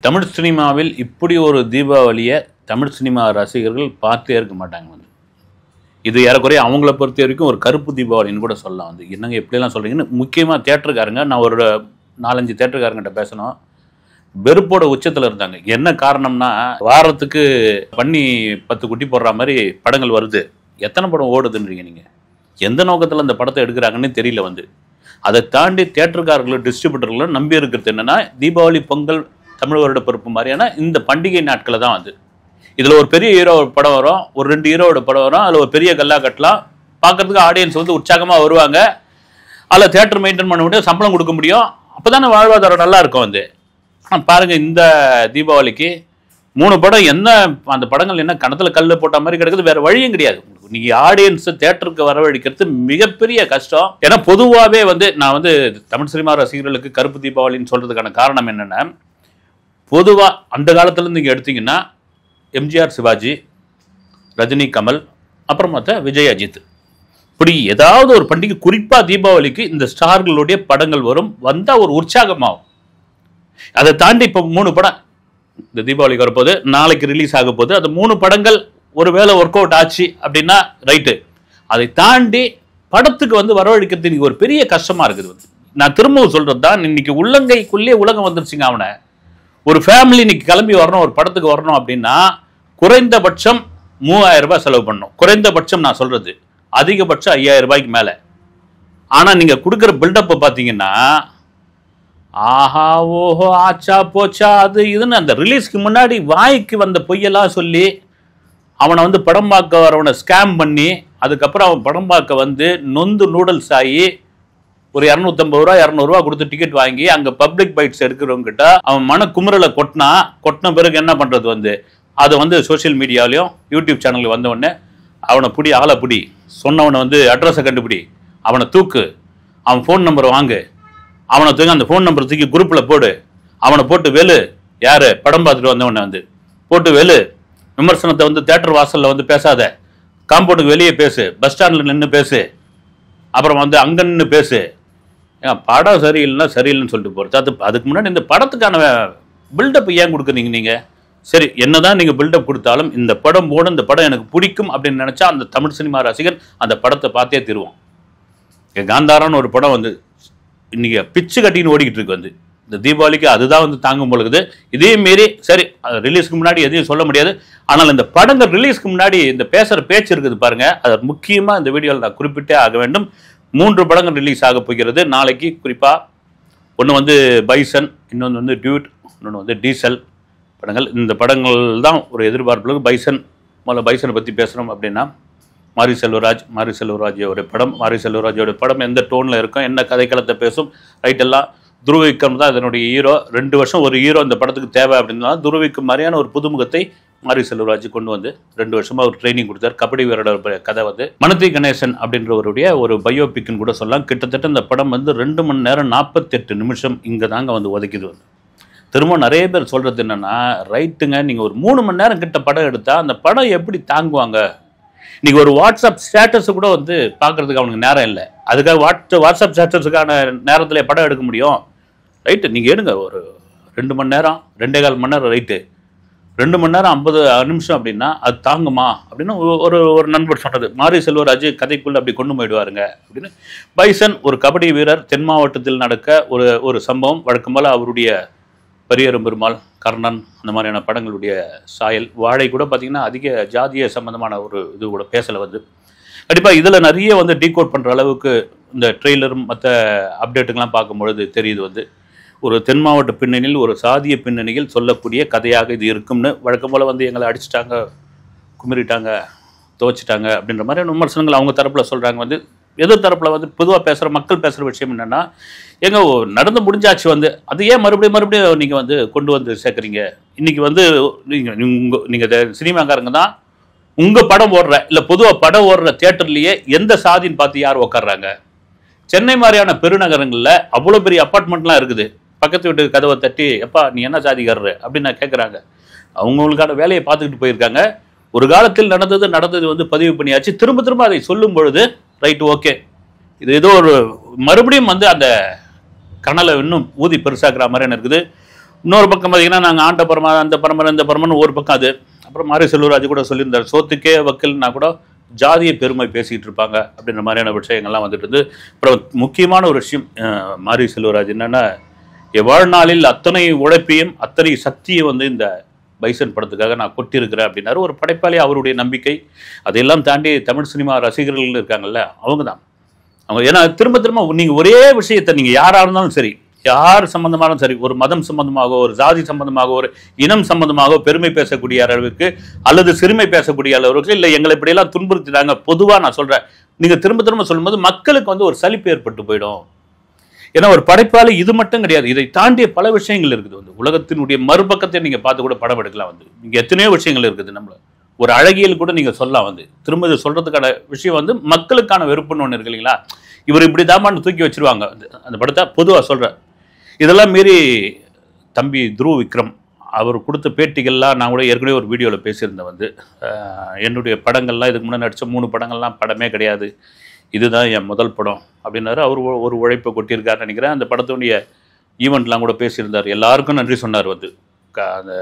தமிழ் சினிமாவில் இப்படி ஒரு தீபாவளியை தமிழ் சினிமா ரசிகர்கள் பார்த்தே இருக்க மாட்டாங்க வந்து. இது ஏறக்குறைய அவங்கள பொறுத்த வரைக்கும் ஒரு கருப்பு தீபாவளின்னு கூட சொல்லலாம் வந்து. என்னங்க எப்படிலாம் சொல்கிறீங்கன்னு முக்கியமாக தேட்டருக்காரங்க, நான் ஒரு 4-5 தேட்டருக்காரங்கிட்ட பேசணும், வெறுப்போட உச்சத்தில் இருந்தாங்க. என்ன காரணம்னா, வாரத்துக்கு பண்ணி 10 குட்டி போடுற மாதிரி படங்கள் வருது, எத்தனை படம் ஓடுதுன்றீங்க நீங்கள்? எந்த நோக்கத்தில் அந்த படத்தை எடுக்கிறாங்கன்னு தெரியல வந்து. அதை தாண்டி தேட்டருக்காரர்களும் டிஸ்ட்ரிபியூட்டர்களும் நம்பி இருக்கிறது என்னென்னா, தீபாவளி, பொங்கல், தமிழ் வருட பிறப்பு மாதிரியான இந்த பண்டிகை நாட்களை தான் வந்து. இதில் ஒரு பெரிய ஹீரோ படம் வரும், ஒரு 2 ஹீரோட படம் வரும், அதில் ஒரு பெரிய கல்லா கட்டலாம், பார்க்கறதுக்கு ஆடியன்ஸ் வந்து உற்சாகமாக வருவாங்க, அதில் தேட்டர் மெயின்டைன் பண்ண முடியும், சம்பளம் கொடுக்க முடியும், அப்போ தானே வாழ்வாதாரம் நல்லா இருக்கும் வந்து. பாருங்கள், இந்த தீபாவளிக்கு 3 படம், என்ன அந்த படங்கள் என்ன கணத்தில் கல் போட்ட மாதிரி கிடக்குது, வேறு வழியும் கிடையாது. நீங்கள் ஆடியன்ஸை தேட்டருக்கு வரவழைக்கிறது மிகப்பெரிய கஷ்டம். ஏன்னா பொதுவாகவே வந்து நான் வந்து தமிழ் சினிமா ரசிகர்களுக்கு கருப்பு தீபாவளின்னு சொல்கிறதுக்கான காரணம் என்னென்னா, பொதுவாக அந்த காலத்துலேருந்து நீங்கள் எடுத்தீங்கன்னா எம்ஜிஆர், சிவாஜி, ரஜினி, கமல், அப்புறம் மற்ற விஜய், அஜித், இப்படி ஏதாவது ஒரு பண்டிகை, குறிப்பாக தீபாவளிக்கு இந்த ஸ்டார்களுடைய படங்கள் வரும், வந்தால் ஒரு உற்சாகமாகும். அதை தாண்டி இப்போ 3 படம் இந்த தீபாவளிக்கு வரப்போது, நாளைக்கு ரிலீஸ் ஆக போகுது, அது 3 படங்கள் ஒரு வேளை ஒர்க் அவுட் ஆச்சு அப்படின்னா ரைட்டு. அதை தாண்டி படத்துக்கு வந்து வரவழைக்கிறது இன்னைக்கு ஒரு பெரிய கஷ்டமாக இருக்குது வந்து. நான் திரும்பவும் சொல்கிறது தான், இன்னைக்கு உள்ளங்கைக்குள்ளே உலகம் வந்துருச்சுங்க. அவனை ஒரு ஃபேமிலி இன்னைக்கு கிளம்பி வரணும், ஒரு படத்துக்கு வரணும் அப்படின்னா குறைந்தபட்சம் 3000 ரூபாய் செலவு பண்ணணும். குறைந்தபட்சம் நான் சொல்கிறது, அதிகபட்சம் 5000 ரூபாய்க்கு மேலே. ஆனால் நீங்கள் கொடுக்குற பில்டப்பை பார்த்தீங்கன்னா, ஆஹா ஓஹோ ஆச்சா போச்சா அது இதுன்னு அந்த ரிலீஸ்க்கு முன்னாடி வாய்க்கு வந்த பொய்யெல்லாம் சொல்லி அவனை வந்து படம் பார்க்க வரவனை ஸ்கேம் பண்ணி, அதுக்கப்புறம் அவன் படம் பார்க்க வந்து நொந்து நூடல்ஸ் ஆகி ஒரு 250 ரூபா 200 ரூபா கொடுத்து டிக்கெட் வாங்கி அங்கே பப்ளிக் பைட்ஸ் எடுக்கிறவங்கிட்ட அவன் மன குமுறலை கொட்டின பிறகு என்ன பண்ணுறது வந்து, அதை வந்து சோஷியல் மீடியாவிலையும் யூடியூப் சேனலில் வந்தவொடனே அவனை பிடி, ஆளை பிடி, சொன்னவனை வந்து அட்ரஸை கண்டுபிடி, அவனை தூக்கு, அவன் ஃபோன் நம்பரை வாங்கு, அவனை தூக்கி அந்த ஃபோன் நம்பரை தூக்கி குரூப்பில் போடு, அவனை போட்டு வெளு, யார் படம் பார்த்துட்டு வந்தவனை வந்து போட்டு வெளு, விமர்சனத்தை வந்து தேட்டர் வாசலில் வந்து பேசாத, காம்பவுண்டுக்கு வெளியே பேசு, பஸ் ஸ்டாண்டில் நின்று பேசு, அப்புறம் வந்து அங்கே நின்று பேசு, படம் சரியில்லைன்னா சரியில்லைன்னு சொல்லிட்டு போகிறது. அதுக்கு முன்னாடி இந்த படத்துக்கான பில்டப் ஏன் கொடுக்குறீங்க நீங்கள்? சரி, என்னதான் நீங்கள் பில்டப் கொடுத்தாலும் இந்த படம் போட, இந்த படம் எனக்கு பிடிக்கும் அப்படின்னு நினச்சா அந்த தமிழ் சினிமா ரசிகன் அந்த படத்தை பார்த்தே தருவான். காந்தாரான்னு ஒரு படம் வந்து இன்னைக்கு பிச்சு கட்டின்னு ஓடிக்கிட்டு இருக்கு வந்து. இந்த தீபாவளிக்கு அதுதான் வந்து தாங்கும் பொழுது, இதே மாரி சரி ரிலீஸ்க்கு முன்னாடி எதையும் சொல்ல முடியாது, ஆனால் இந்த படங்கள் ரிலீஸ்க்கு முன்னாடி இந்த பேசுகிற பேச்சு இருக்குது பாருங்கள், அது முக்கியமாக இந்த வீடியோவில் நான் குறிப்பிட்டே ஆக வேண்டும். 3 படங்கள் ரிலீஸ் ஆக போகிறது நாளைக்கு. குறிப்பாக ஒன்று வந்து பைசன், இன்னொன்று வந்து டியூட், இன்னொன்று வந்து டீசல் படங்கள். இந்த படங்கள் தான் ஒரு எதிர்பார்ப்புகளுக்கு. முதல்ல பைசனை பற்றி பேசுகிறோம் அப்படின்னா, மாரி செல்வராஜோட படம். மாரி செல்வராஜோட படம் எந்த டோனில் இருக்கும், என்ன கதைக்களத்தை பேசும், ரைட் எல்லாம். துருவ விக்ரம் தான் அதனுடைய ஹீரோ. 2 வருஷம் ஒரு ஹீரோ இந்த படத்துக்கு தேவை அப்படின்னா துருவ விக்ரம் மாதிரியான ஒரு புதுமுகத்தை மாரி செல்வராஜ் கொண்டு வந்து 2 வருஷமாக ஒரு ட்ரைனிங் கொடுத்தார். கபடி வீரரோட கதை வந்து மனதி கணேசன் அப்படின்றவருடைய ஒரு பயோபிக்னு கூட சொல்லலாம். கிட்டத்தட்ட இந்த படம் வந்து 2 மணி நேரம் 48 நிமிஷம் இங்கே தாங்க வந்து ஒதுக்கிது வந்து. திரும்ப நிறைய பேர் சொல்கிறது என்னென்னா, ரைட்டுங்க, நீங்கள் ஒரு 3 மணி நேரம் கிட்ட படம் எடுத்தால் அந்த படம் எப்படி தாங்குவாங்க? இன்றைக்கி ஒரு வாட்ஸ்அப் ஸ்டேட்டஸை கூட வந்து பார்க்குறதுக்கு அவனுக்கு நேரம் இல்லை. அதுக்காக வாட்ஸ்அப் ஸ்டேட்டஸுக்கான நேரத்தில் படம் எடுக்க முடியும்? ரைட்டு, நீங்கள் எடுங்க ஒரு 2 மணி நேரம் 2.25 மணி நேரம், ரைட்டு 2 மணி நேரம் 50 நிமிஷம் அப்படின்னா அது தாங்குமா அப்படின்னு ஒரு நண்பர் சொன்னது. மாரி செல்வராஜ் கதைக்குள்ளே அப்படி கொண்டு போயிடுவாருங்க அப்படின்னு. பைசன் ஒரு கபடி வீரர், தென் மாவட்டத்தில் நடக்க ஒரு சம்பவம். வழக்கம் போல் அவருடைய பெரியரும் பெருமாள், கர்ணன், அந்த மாதிரியான படங்களுடைய சாயல். வாழை கூட பார்த்திங்கன்னா அதிக ஜாதிய சம்மந்தமான ஒரு இது கூட பேசலை வந்து. கண்டிப்பாக இதில் நிறைய வந்து டீகோட் பண்ணுற அளவுக்கு இந்த ட்ரெய்லரும் மற்ற அப்டேட்டுங்கெலாம் பார்க்கும்பொழுது தெரியுது வந்து, ஒரு தென் மாவட்ட பின்னணியில் ஒரு சாதிய பின்னணியில் சொல்லக்கூடிய கதையாக இது இருக்கும்னு. வழக்கம் போல் வந்து எங்களை அடிச்சிட்டாங்க, குமிரிட்டாங்க, துவச்சிட்டாங்க அப்படின்ற மாதிரி விமர்சனங்கள் அவங்க தரப்பில் சொல்கிறாங்க வந்து. எதிர் தரப்பில் வந்து பொதுவாக பேசுகிற மக்கள் பேசுகிற விஷயம் என்னென்னா, எங்கே நடந்து முடிஞ்சாச்சு வந்து, அது ஏன் மறுபடியும் நீங்கள் வந்து கொண்டு வந்து சேர்க்குறீங்க? இன்றைக்கி வந்து நீங்கள் சினிமாக்காரங்க தான் உங்கள் படம் ஓடுற, இல்லை பொதுவாக படம் ஓடுற தியேட்டர்லேயே எந்த சாதின்னு பார்த்து யார் உட்காடுறாங்க? சென்னை மாதிரியான பெருநகரங்களில் அவ்வளோ பெரிய அப்பார்ட்மெண்ட்லாம் இருக்குது. பக்கத்து வீட்டு கதவை தட்டி, எப்பா நீ என்ன சாதிக்காரரு அப்படின்னு கேட்குறாங்க. அவங்களுக்கான வேலையை பார்த்துக்கிட்டு போயிருக்காங்க. ஒரு காலத்தில் நடந்தது வந்து பதிவு பண்ணியாச்சு. திரும்ப அதை சொல்லும் பொழுது ரைட்டு, ஓகே, இது ஏதோ ஒரு மறுபடியும் வந்து அந்த கனலை இன்னும் ஊதி பெருசாக்குற மாதிரி இருக்குது. இன்னொரு பக்கம் பார்த்தீங்கன்னா நாங்கள் ஆண்ட பரமா அந்த பரம்பரை இந்த பரம்பரைன்னு ஒரு பக்கம் அது. அப்புறம் மாரி செல்வராஜ் கூட சொல்லியிருந்தார், சோத்துக்கே வக்கல்னா கூட ஜாதிய பெருமை பேசிக்கிட்டு இருப்பாங்க அப்படின்ற மாதிரியான விஷயங்கள்லாம் வந்துட்டு இருந்து. அப்புறம் முக்கியமான ஒரு விஷயம் மாரி செல்வராஜ் என்னன்னா, வாழ்நாளில் அத்தனை உழைப்பையும் அத்தனை சக்தியை வந்து இந்த பைசன் படத்துக்காக நான் கொட்டியிருக்கிறேன் அப்படின்னாரு. ஒரு படைப்பாளி, அவருடைய நம்பிக்கை. அதையெல்லாம் தாண்டி தமிழ் சினிமா ரசிகர்கள் இருக்காங்கல்ல, அவங்க தான் அவங்க. ஏன்னா திரும்ப திரும்ப நீங்கள் ஒரே விஷயத்தை நீங்கள் யாராக இருந்தாலும் சரி, யார் சம்பந்தமானாலும் சரி, ஒரு மதம் சம்பந்தமாக, ஒரு ஜாதி சம்பந்தமாக, ஒரு இனம் சம்பந்தமாக பெருமை பேசக்கூடிய அளவுக்கு அல்லது சிறுமை பேசக்கூடிய அளவுக்கு, இல்லை எங்களை இப்படியெல்லாம் துன்புறுத்திட்டாங்க, பொதுவாக நான் சொல்கிறேன், நீங்கள் திரும்ப திரும்ப சொல்லும்போது மக்களுக்கு வந்து ஒரு சலிப்பு ஏற்பட்டு போயிடும். ஏன்னா ஒரு படைப்பாளி இது மட்டும் கிடையாது, இதை தாண்டிய பல விஷயங்கள் இருக்குது. வந்து உலகத்தினுடைய மறுபக்கத்தை நீங்கள் பார்த்து கூட படம் எடுக்கலாம். வந்து இங்கே எத்தனையோ விஷயங்கள் இருக்குது. நம்மள ஒரு அழகியல் கூட நீங்கள் சொல்லலாம். வந்து திரும்ப இது சொல்கிறதுக்கான விஷயம் வந்து மக்களுக்கான வெறுப்புன்னு ஒன்று இருக்கு இல்லைங்களா. இவர் இப்படி தாமான்னு தூக்கி வச்சிருவாங்க அந்த படத்தை. பொதுவாக சொல்கிறேன், இதெல்லாம் மீறி தம்பி துருவ் விக்ரம் அவர் கொடுத்த பேட்டிகள்லாம் நான் கூட ஏற்கனவே ஒரு வீடியோவில் பேசியிருந்தேன். வந்து என்னுடைய படங்கள்லாம் இதுக்கு முன்னாடி நடித்த 3 படங்கள்லாம் படமே கிடையாது, இதுதான் என் முதல் படம் அப்படின்னாரு. அவர் ஒரு உழைப்பை கொட்டியிருக்காருன்னு நினைக்கிறேன். அந்த படத்துடைய ஈவெண்ட்லாம் கூட பேசியிருந்தார். எல்லாருக்கும் நன்றி சொன்னார். வந்து அந்த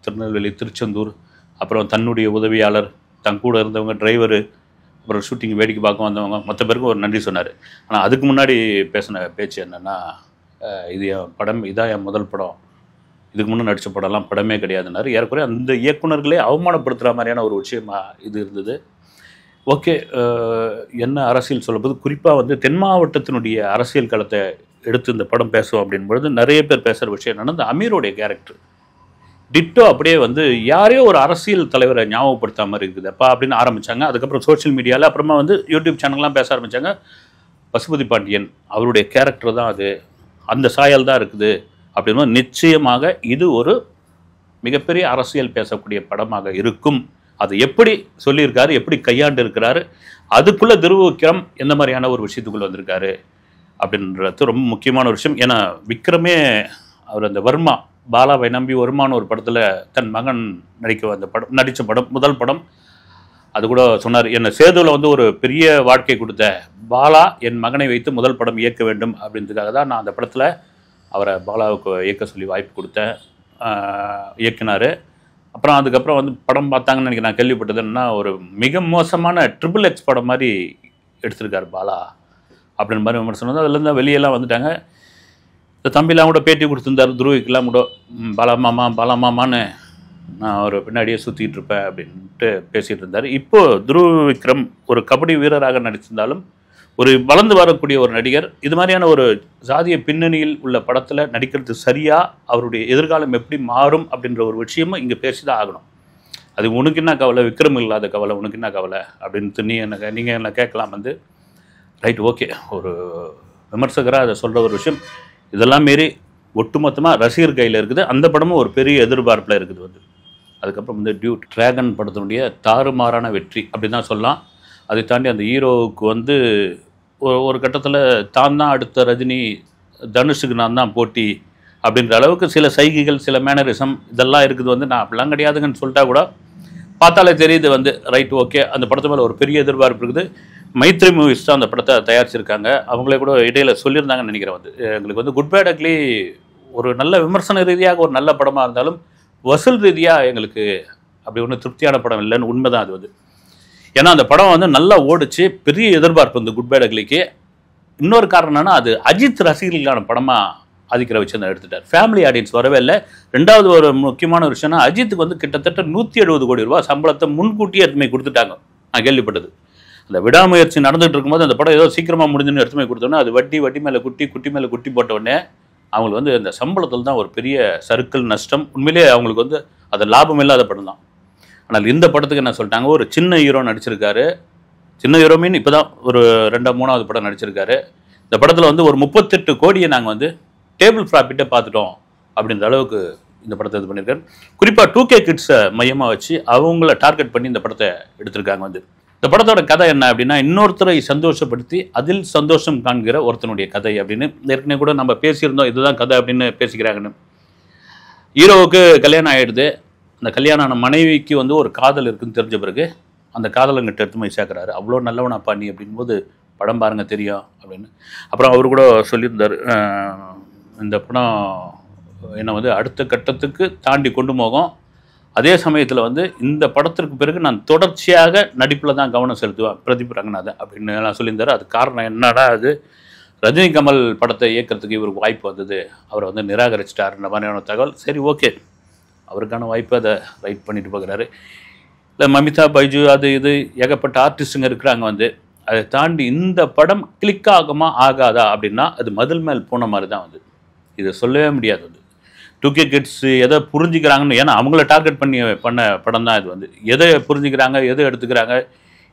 திருநெல்வேலி, திருச்செந்தூர், அப்புறம் தன்னுடைய உதவியாளர், தன் கூட இருந்தவங்க, டிரைவரு, அப்புறம் ஷூட்டிங் வேடிக்கை பார்க்க வந்தவங்க, மொத்த பேருக்கும் ஒரு நன்றி சொன்னார். ஆனால் அதுக்கு முன்னாடி பேசின பேச்சு என்னென்னா, இது என் படம், இதான் என் முதல் படம், இதுக்கு முன்னே நடித்த படம்லாம் படமே கிடையாதுன்னாரு. ஏறக்குறைய அந்த இயக்குநர்களே அவமானப்படுத்துகிற மாதிரியான ஒரு விஷயமா இது இருந்தது. ஓகே, என்ன அரசியல் சொல்லும்போது குறிப்பாக வந்து தென் மாவட்டத்தினுடைய அரசியல் களத்தை எடுத்து இந்த படம் பேசுவோம் அப்படின்பொழுது நிறைய பேர் பேசுகிற விஷயம் என்னென்னா, இந்த அமீரோடைய கேரக்டர் டிட்டோ அப்படியே வந்து யாரையோ ஒரு அரசியல் தலைவரை ஞாபகப்படுத்தாம மாதிரி இருக்குது அப்பா அப்படின்னு ஆரம்பித்தாங்க. அதுக்கப்புறம் சோஷியல் மீடியாவில், அப்புறமா வந்து யூடியூப் சேனல்லாம் பேச ஆரம்பித்தாங்க. பசுபதி பாண்டியன் அவருடைய கேரக்டர் தான் அது, அந்த சாயல் தான் இருக்குது அப்படின்னு. நிச்சயமாக இது ஒரு மிகப்பெரிய அரசியல் பேசக்கூடிய படமாக இருக்கும். அது எப்படி சொல்லியிருக்காரு, எப்படி கையாண்டு இருக்கிறாரு, அதுக்குள்ளே துருவ விக்ரம் எந்த மாதிரியான ஒரு விஷயத்துக்குள்ளே வந்திருக்காரு அப்படின்றது ரொம்ப முக்கியமான ஒரு விஷயம். ஏன்னா விக்ரமே அவர் அந்த வர்மா, பாலாவை நம்பி வருமான ஒரு படத்தில் தன் மகன் நடித்த படம், முதல் படம். அது கூட சொன்னார், என்னை சேதுவில் வந்து ஒரு பெரிய வாழ்க்கை கொடுத்த பாலா என் மகனை வைத்து முதல் படம் இயக்க வேண்டும் அப்படின்றதுக்காக தான் நான் அந்த படத்தில் அவரை பாலாவுக்கு இயக்க சொல்லி வாய்ப்பு கொடுத்தேன். இயக்கினார். அப்புறம் அதுக்கப்புறம் வந்து படம் பார்த்தாங்கன்னு எனக்கு நான் கேள்விப்பட்டது என்னன்னா, ஒரு மிக மோசமான XXX படம் மாதிரி எடுத்திருக்காரு பாலா அப்படின்னு மாதிரி விமர்சனம் வந்து. அதுலேருந்து வெளியெல்லாம் வந்துட்டாங்க. இந்த தம்பிலாம் கூட பேட்டி கொடுத்துருந்தார், துருவிக்கெல்லாம் கூட பாலாமாமான்னு நான் ஒரு பின்னாடியே சுற்றிட்டு இருப்பேன் அப்படின்ட்டு பேசிகிட்டு இருந்தார். இப்போது துருவ விக்ரம் ஒரு கபடி வீரராக நடிச்சிருந்தாலும் ஒரு வளர்ந்து வரக்கூடிய ஒரு நடிகர், இது மாதிரியான ஒரு சாதிய பின்னணியில் உள்ள படத்தில் நடிக்கிறது சரியா, அவருடைய எதிர்காலம் எப்படி மாறும் அப்படின்ற ஒரு விஷயமும் இங்கே பேசி தான் ஆகணும். அது உனக்கு என்ன கவலை, விக்ரம் இல்லாத கவலை, உனக்கு என்ன கவலை அப்படின்ட்டு நீங்கள் என்ன கேட்கலாம். வந்து ரைட், ஓகே, ஒரு விமர்சகராக அதை சொல்கிற ஒரு விஷயம். இதெல்லாம் மாரி ஒட்டுமொத்தமாக ரசிகர் கையில் இருக்குது. அந்த படமும் ஒரு பெரிய எதிர்பார்ப்பில் இருக்குது. வந்து அதுக்கப்புறம் வந்து டிராகன் படத்தினுடைய தாறுமாறான வெற்றி அப்படி தான் சொல்லலாம். அதை தாண்டி அந்த ஹீரோவுக்கு வந்து ஒரு கட்டத்தில் தான் அடுத்த ரஜினி, தனுஷுக்கு நான் தான் போட்டி அப்படின்ற அளவுக்கு சில சைகைகள், சில மேனரிசம் இதெல்லாம் இருக்குது. வந்து நான் அப்படிலாம் கிடையாதுங்கன்னு சொல்லிட்டா கூட பார்த்தாலே தெரியுது. வந்து ரைட், ஓகே, அந்த படத்து மேலே ஒரு பெரிய எதிர்பார்ப்பு இருக்குது. மைத்ரி மூவிஸ் தான் அந்த படத்தை தயாரிச்சிருக்காங்க. அவங்களே கூட இடையில சொல்லியிருந்தாங்கன்னு நினைக்கிறேன். வந்து எங்களுக்கு வந்து குட் பேட் அக்லி ஒரு நல்ல விமர்சன ரீதியாக ஒரு நல்ல படமாக இருந்தாலும் வசூல் ரீதியாக எங்களுக்கு அப்படி ஒன்றும் திருப்தியான படம் இல்லைன்னு உண்மை தான் அது. வந்து ஏன்னா அந்த படம் வந்து நல்லா ஓடிச்சு, பெரிய எதிர்பார்ப்பு இந்த குட் பேட் அக்லிக்கு. இன்னொரு காரணம் என்னன்னா, அது அஜித் ரசிகர்களுக்கான படமாக ஆதிக்கிற வச்சு அதை எடுத்துட்டார். ஃபேமிலி ஆடியன்ஸ் வரவே இல்லை. ரெண்டாவது ஒரு முக்கியமான ஒரு விஷயம்னா, அஜித்துக்கு வந்து கிட்டத்தட்ட 170 கோடி ரூபா சம்பளத்தை முன்கூட்டியே எடுத்துமே கொடுத்துட்டாங்க. நான் கேள்விப்பட்டது. அந்த விடாமுயற்சி நடந்துகிட்டு இருக்கும்போது அந்த படம் ஏதோ சீக்கிரமாக முடிஞ்சுன்னு எடுத்துமே கொடுத்தோன்னே அது வட்டி மேலே குட்டி மேலே குட்டி போட்டவுடனே அவங்களுக்கு வந்து அந்த சம்பளத்தில் தான் ஒரு பெரிய சர்க்கிள் நஷ்டம். உண்மையிலேயே அவங்களுக்கு வந்து அது லாபம் இல்லாத படம் தான். ஆனால் இந்த படத்துக்கு என்ன சொல்லிட்டாங்க, ஒரு சின்ன ஹீரோ நடிச்சிருக்காரு. சின்ன ஹீரோ மீன் இப்போ தான் ஒரு 2-3வது படம் நடிச்சிருக்காரு. இந்த படத்தில் வந்து ஒரு 38 கோடியை நாங்கள் வந்து டேபிள் ப்ராஃபிட்டை பார்த்துட்டோம் அப்படின்ற அளவுக்கு இந்த படத்தை இது பண்ணியிருக்காரு. குறிப்பாக 2K கிட்ஸை மையமாக வச்சு அவங்கள டார்கெட் பண்ணி இந்த படத்தை எடுத்திருக்காங்க. வந்து இந்த படத்தோட கதை என்ன அப்படின்னா, இன்னொருத்தரை சந்தோஷப்படுத்தி அதில் சந்தோஷம் காண்கிற ஒருத்தனுடைய கதை அப்படின்னு ஏற்கனவே கூட நம்ம பேசியிருந்தோம். இதுதான் கதை அப்படின்னு பேசிக்கிறாங்கன்னு. ஹீரோவுக்கு கல்யாணம் ஆகிடுது. அந்த கல்யாணம் ஆன மனைவிக்கு வந்து ஒரு காதல் இருக்குன்னு தெரிஞ்ச பிறகு அந்த காதலங்கிட்ட எடுத்து போய் சேர்க்குறாரு. அவ்வளோ நல்லவனா பண்ணி அப்படின்போது படம் பாருங்கள் தெரியும் அப்படின்னு. அப்புறம் அவர் கூட சொல்லியிருந்தார், இந்த படம் என்னை வந்து அடுத்த கட்டத்துக்கு தாண்டி கொண்டு போகும். அதே சமயத்தில் வந்து இந்த படத்திற்கு பிறகு நான் தொடர்ச்சியாக நடிப்பில் தான் கவனம் செலுத்துவேன் பிரதீப் ரங்கநாதன் அப்படின்னு நான் சொல்லியிருந்தார். அது காரணம் என்னடா, அது ரஜினி கமல் படத்தை இயக்கிறதுக்கு இவருக்கு வாய்ப்பு வந்தது, அவரை வந்து நிராகரிச்சிட்டாருன்ற மாதிரியான தகவல். சரி, ஓகே, அவருக்கான வாய்ப்பு அதை ரைட் பண்ணிட்டு போகிறாரு. இல்லை மமிதா பைஜு அது இது ஏகப்பட்ட ஆர்டிஸ்ட்டுங்க இருக்கிறாங்க வந்து. அதை தாண்டி இந்த படம் கிளிக் ஆகுமா ஆகாதா அப்படின்னா அது மதில் மேல் போன மாதிரி தான் வந்து. இதை சொல்லவே முடியாது வந்து. 2K கிட்ஸ் எதை புரிஞ்சுக்கிறாங்கன்னு, ஏன்னா அவங்கள டார்கெட் பண்ண படம் தான் இது வந்து. எதை புரிஞ்சுக்கிறாங்க, எதை எடுத்துக்கிறாங்க.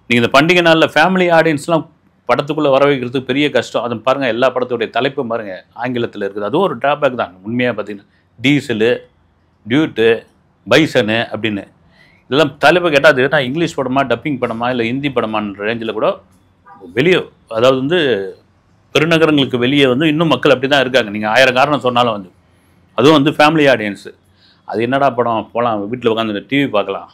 நீங்கள் இந்த பண்டிகை நாளில் ஃபேமிலி ஆடியன்ஸ்லாம் படத்துக்குள்ளே வர வைக்கிறதுக்கு பெரிய கஷ்டம். அதை பாருங்கள், எல்லா படத்துடைய தலைப்பும் பாருங்கள் ஆங்கிலத்தில் இருக்குது. அதுவும் ஒரு ட்ராபேக் தான் உண்மையாக பார்த்தீங்கன்னா. டீசலு, டியூட்டு, பைசனு அப்படின்னு இதெல்லாம் தலைப்பு கேட்டால் அது நான் இங்கிலீஷ் படமா, டப்பிங் படமா, இல்லை ஹிந்தி படமான்ற ரேஞ்சில் கூட வெளியே, அதாவது வந்து பெருநகரங்களுக்கு வெளியே வந்து இன்னும் மக்கள் அப்படி தான் இருக்காங்க. நீங்கள் 1000 காரணம் சொன்னாலும் வந்து, அதுவும் வந்து ஃபேமிலி ஆடியன்ஸு. அது என்னடா படம், போகலாம் வீட்டில் உட்காந்து டிவி பார்க்கலாம்,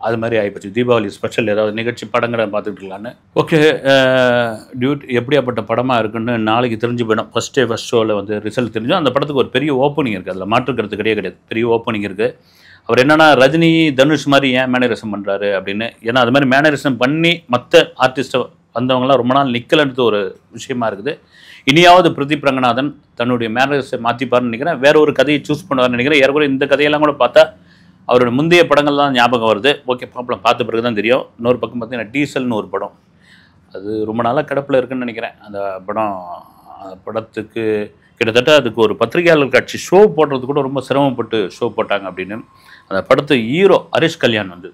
அது மாதிரி ஆகிப்போச்சு. தீபாவளி ஸ்பெஷல் ஏதாவது நிகழ்ச்சி படங்களை பார்த்துட்டு இருக்கலான்னு. ஓகே, டியூட் எப்படியாப்பட்ட படமாக இருக்குன்னு நாளைக்கு தெரிஞ்சு போயிடும். ஃபஸ்ட் ஷோவில் வந்து ரிசல்ட் தெரிஞ்சு. அந்த படத்துக்கு ஒரு பெரிய ஓப்பனிங் இருக்குது, அதில் மாற்றுக்கிறது கிடையாது. பெரிய ஓப்பனிங் இருக்குது. அவர் என்னென்னா, ரஜினி தனுஷ் மாதிரி ஏன் மேனரிசம் பண்ணுறாரு அப்படின்னு. ஏன்னா அது மாதிரி மேனரிசம் பண்ணி மற்ற ஆர்டிஸ்ட்டை வந்தவங்களாம் ரொம்ப நாள் நிற்கலன்றது ஒரு விஷயமா இருக்குது. இனியாவது பிரதீப் ரங்கநாதன் தன்னுடைய மேனரிசை மாற்றிப்பார்னு நினைக்கிறேன். வேற ஒரு கதையை சூஸ் பண்ணுவார்னு நினைக்கிறேன். ஏற்கனவே இந்த கதையெல்லாம் கூட பார்த்தா அவரோட முந்தைய படங்கள் தான் ஞாபகம் வருது. ஓகே, பார்ப்போம், பார்த்த பிறகு தான் தெரியும். இன்னொரு பக்கம் பார்த்தீங்கன்னா டீசல்னு ஒரு படம், அது ரொம்ப நாளாக கிடப்பில் இருக்குன்னு நினைக்கிறேன். அந்த படத்துக்கு கிட்டத்தட்ட அதுக்கு ஒரு பத்திரிகையாளர் காட்சி ஷோ போடுறது கூட ரொம்ப சிரமப்பட்டு ஷோ போட்டாங்க அப்படின்னு. அந்த படத்து ஹீரோ ஹரிஷ் கல்யாண் வந்து,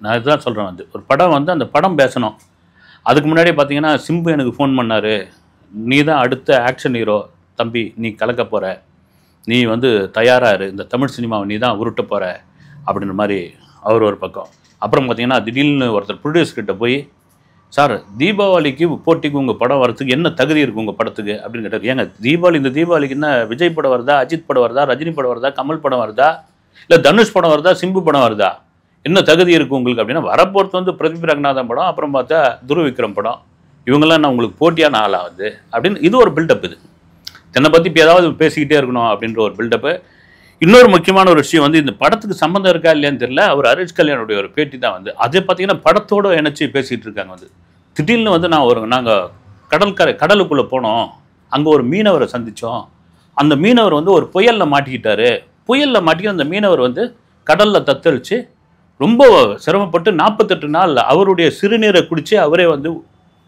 நான் இதுதான் சொல்கிறேன் வந்து, ஒரு படம் வந்து அந்த படம் பேசணும். அதுக்கு முன்னாடியே பார்த்தீங்கன்னா சிம்பு எனக்கு ஃபோன் பண்ணார், நீ தான் அடுத்த ஆக்ஷன் ஹீரோ தம்பி, நீ கலக்க போகிற, நீ வந்து தயாராரு, இந்த தமிழ் சினிமாவை நீ தான் உருட்ட போகிற அப்படின்ற மாதிரி அவர் ஒரு பக்கம். அப்புறம் பார்த்தீங்கன்னா திடீர்னு ஒருத்தர் ப்ரொடியூசர்கிட்ட போய், சார் தீபாவளிக்கு போட்டிக்கு உங்கள் படம் வரதுக்கு என்ன தகுதி இருக்குது உங்கள் படத்துக்கு அப்படின்னு கேட்டார். ஏங்க இந்த தீபாவளிக்கு என்ன விஜய் படம் வருதா, அஜித் படம் வருதா, ரஜினி படம் வருதா, கமல் படம் வருதா, இல்லை தனுஷ் படம் வருதா, சிம்பு படம் வருதா, என்ன தகுதி இருக்குது உங்களுக்கு அப்படின்னா, வரப்போகிறது வந்து பிரதீப் ரங்கநாதன் படம், அப்புறம் பார்த்தா துருவிக்ரம் படம், இவங்கெல்லாம் நான் உங்களுக்கு போட்டியான ஆளாகுது அப்படின்னு. இது ஒரு பில்டப். இது என்னை பற்றி இப்போ ஏதாவது பேசிக்கிட்டே இருக்கணும் அப்படின்ற ஒரு பில்டப்பு. இன்னொரு முக்கியமான ஒரு விஷயம் வந்து, இந்த படத்துக்கு சம்மந்தம் இருக்கா இல்லையான்னு தெரியல, அவர் ஹரிஷ் கல்யாணுடைய ஒரு பேட்டி தான் வந்து. அதே பார்த்தீங்கன்னா படத்தோடு இணைச்சி பேசிகிட்டு இருக்காங்க வந்து. திடீர்னு வந்து நாங்கள் கடலுக்குள்ளே போனோம், அங்கே ஒரு மீனவரை சந்தித்தோம், அந்த மீனவர் வந்து ஒரு புயலில் மாட்டிக்கிட்டாரு, புயலில் மாட்டிக்கிட்டு அந்த மீனவர் வந்து கடலில் தத்தளித்து ரொம்ப சிரமப்பட்டு 48 நாள் அவருடைய சிறுநீரை குடித்து அவரே வந்து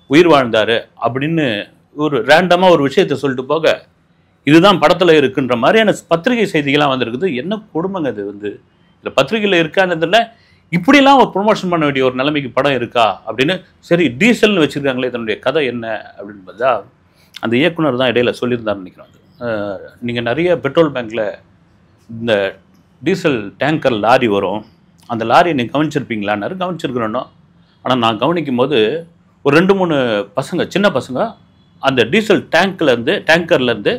உயிர் வாழ்ந்தார் அப்படின்னு ஒரு ரேண்டமாக ஒரு விஷயத்தை சொல்லிட்டு போக, இதுதான் படத்தில் இருக்குன்ற மாதிரியான பத்திரிகை செய்திகள்லாம் வந்துருக்குது. என்ன கொடுமைங்க இது வந்து. இந்த பத்திரிகையில் இருக்கானதில் இப்படிலாம் ஒரு ப்ரொமோஷன் பண்ண வேண்டிய ஒரு நிலைமைக்கு படம் இருக்கா அப்படின்னு. சரி, டீசல்னு வச்சுருக்காங்களே, தன்னுடைய கதை என்ன அப்படின்னு பார்த்தா, அந்த இயக்குனர் தான் இடையில சொல்லியிருந்தாருன்னு நினைக்கிறேன். நீங்கள் நிறைய பெட்ரோல் பேங்க்கில் இந்த டீசல் டேங்கர் லாரி வரும், அந்த லாரியை நீங்கள் கவனிச்சிருப்பீங்களான்னாரு. கவனிச்சிருக்கிறோன்னோ, ஆனால் நான் கவனிக்கும் போது ஒரு 2-3 பசங்க, சின்ன பசங்க, அந்த டீசல் டேங்கர்லேருந்து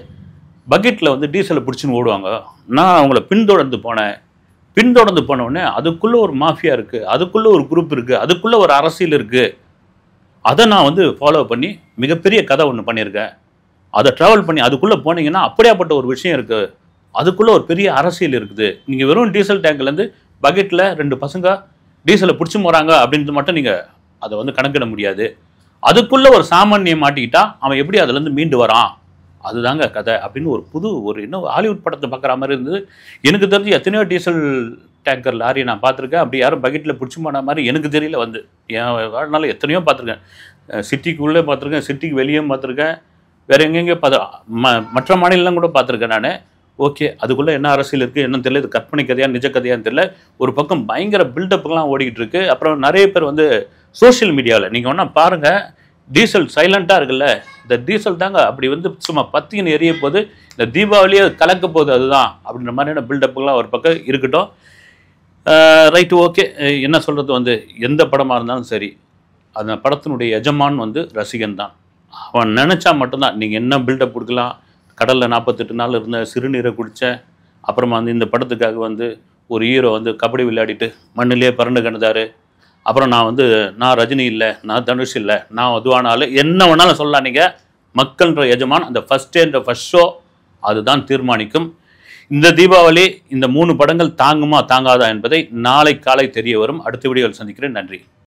பக்கெட்டில் வந்து டீசலை பிடிச்சின்னு ஓடுவாங்க. நான் அவங்கள பின்தொடர்ந்து போனவுடனே அதுக்குள்ளே ஒரு மாஃபியா இருக்குது, அதுக்குள்ளே ஒரு குரூப் இருக்குது, அதுக்குள்ளே ஒரு அரசியல் இருக்குது. அதை நான் வந்து ஃபாலோ பண்ணி மிகப்பெரிய கதை ஒன்று பண்ணியிருக்கேன். அதை ட்ராவல் பண்ணி அதுக்குள்ளே போனீங்கன்னா அப்படியாப்பட்ட ஒரு விஷயம் இருக்குது, அதுக்குள்ளே ஒரு பெரிய அரசியல் இருக்குது. நீங்கள் வெறும் டீசல் டேங்க்லேருந்து பக்கெட்டில் 2 பசங்க டீசலை பிடிச்சி போகிறாங்க அப்படின்றது மட்டும் நீங்கள் அதை வந்து கணக்கிட முடியாது. அதுக்குள்ளே ஒரு சாமானியம் மாட்டிக்கிட்டா அவன் எப்படி அதுலேருந்து மீண்டு வரான், அதுதாங்க கதை அப்படின்னு ஒரு இன்னும் ஹாலிவுட் படத்தை பார்க்குற மாதிரி இருந்தது. எனக்கு தெரிஞ்சு எத்தனையோ டீசல் டேங்கர் லாரியை நான் பார்த்துருக்கேன். அப்படி யாரும் பக்கெட்டில் பிடிச்சி போன மாதிரி எனக்கு தெரியல வந்து. என் வாழ்நாள் எத்தனையோ பார்த்துருக்கேன். சிட்டிக்குள்ளே பார்த்துருக்கேன், சிட்டிக்கு வெளியும் பார்த்துருக்கேன், வேறு எங்கெங்கே மற்ற மாநிலம் கூட பார்த்துருக்கேன் நான். ஓகே, அதுக்குள்ளே என்ன அரசியல் இருக்குது என்னன்னு தெரியல, இது கற்பனை கதையாக நிஜ கதையான்னு தெரியல. ஒரு பக்கம் பயங்கர பில்டப்புலாம் ஓடிக்கிட்டு இருக்குது. அப்புறம் நிறைய பேர் வந்து சோஷியல் மீடியாவில் நீங்கள் ஒன்றா பாருங்கள், டீசல் சைலண்ட்டாக இருக்குல்ல, இந்த டீசல் தாங்க அப்படி வந்து சும்மா பத்தின்னு எரிய போது, இந்த தீபாவளியே கலக்க போகுது அதுதான் அப்படின்ற மாதிரியான பில்டப்புலாம் ஒரு பக்கம் இருக்கட்டும். Right, okay. என்ன சொல்கிறது வந்து, எந்த படமாக இருந்தாலும் சரி, அந்த படத்தினுடைய எஜமான் வந்து ரசிகன் தான். அவன் நினச்சா மட்டும்தான் நீங்கள் என்ன பில்டப் கொடுக்கலாம். கடலில் 48 நாள் இருந்த சிறுநீரை குடித்தேன், அப்புறமா வந்து இந்த படத்துக்காக வந்து ஒரு ஹீரோ வந்து கபடி விளையாடிட்டு மண்ணிலே பறந்து கிடந்தார், அப்புறம் நான் ரஜினி இல்லை, நான் தனுஷ் இல்லை, நான் அதுவானாலும் என்ன வேணாலும் சொல்லலாம். நீங்கள் மக்கள்ன்ற எஜமான் அந்த ஃபஸ்ட் ஷோ அதுதான் தீர்மானிக்கும். இந்த தீபாவளி இந்த 3 படங்கள் தாங்குமா தாங்காதா என்பதை நாளை காலை தெரிய வரும். அடுத்த வீடியோவில் சந்திக்கிறேன். நன்றி.